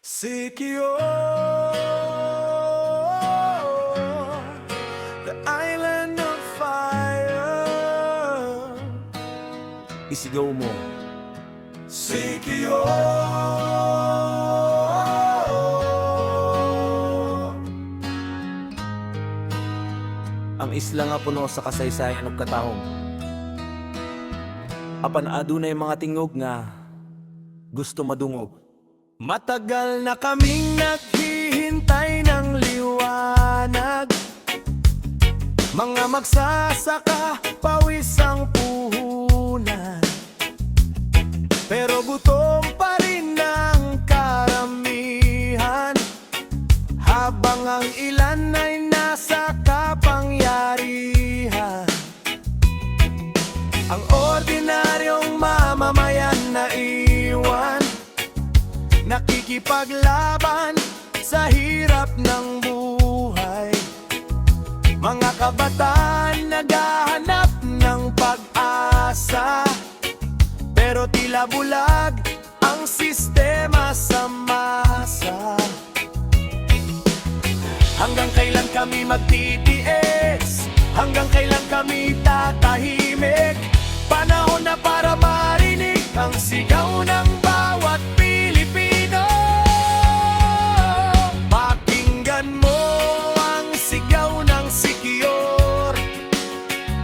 Sikihor, the island of fire. Isigaw mo. Sikihor. Ang isla nga puno sa kasaysayan ug katahom. Apan adunay mga tingog nga gusto madungog. Matagal na kaming naghihintay ng liwanag, mga magsasaka, pawis ang puhunan, pero gutom pa rin ang karamihan, habang ang ilan ay nasa kapangyarihan. Ang ordinaryong mamamayan na iwan, nakikipaglaban sa hirap ng buhay. Mga kabataan naghahanap ng pag-asa, pero tila bulag ang sistema sa masa. Hanggang kailan kami magtitiis? Hanggang kailan kami tatahimik? Panahon na para marinig ang sigaw ng bawat Pilipino. Pakinggan mo ang sigaw ng Sikihor,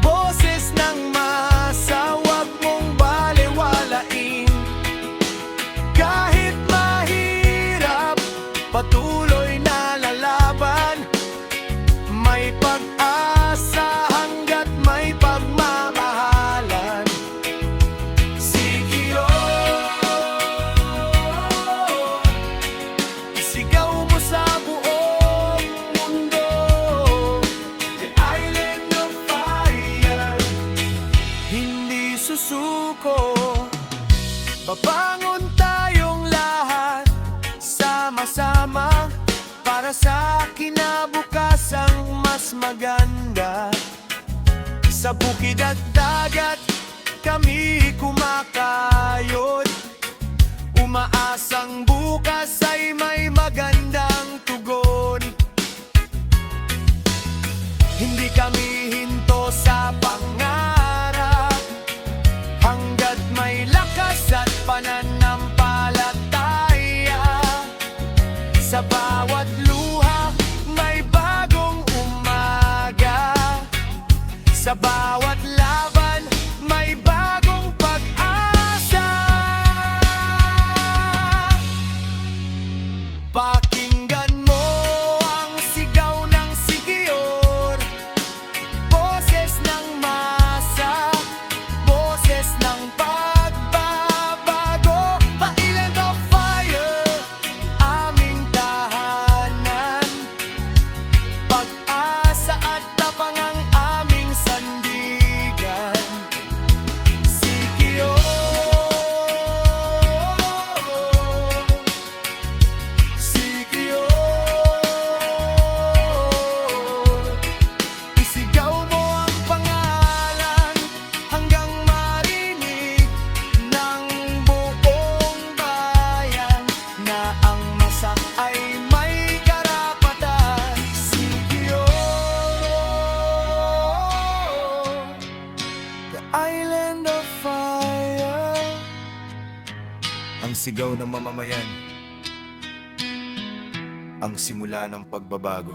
boses ng masa, huwag mong balewalain. Kahit mahirap, patuloy na lalaban. May pag-asa hanggat may pagmamahalan. Isigaw mo sa buong mundo, the island of fire. Hindi susuko, babangon tayong lahat, sama-sama, para sa kinabukasang mas maganda. Sa bukid at dagat kami kumakayod, umaasang bukas ay may magandang tugon. Hindi kami hinto sa pangarap, hanggat may lakas at pananampalataya. Sa bawat luha may bagong umaga, sa bawat laban may bagong pag-asa. Pakinggan mo ang sigaw ng Sikihor, boses ng masa, boses ng pagbabago. Island of fire, aming tahanan, pag-asa at tapang ang aming sandigan. Sikihor, Sikihor, isigaw mo ang pangalan hanggang marinig ng buong bayan na ang masa ay may karapatan. Sikihor, the island of fire. Ang sigaw ng mamamayan, ang simula ng pagbabago.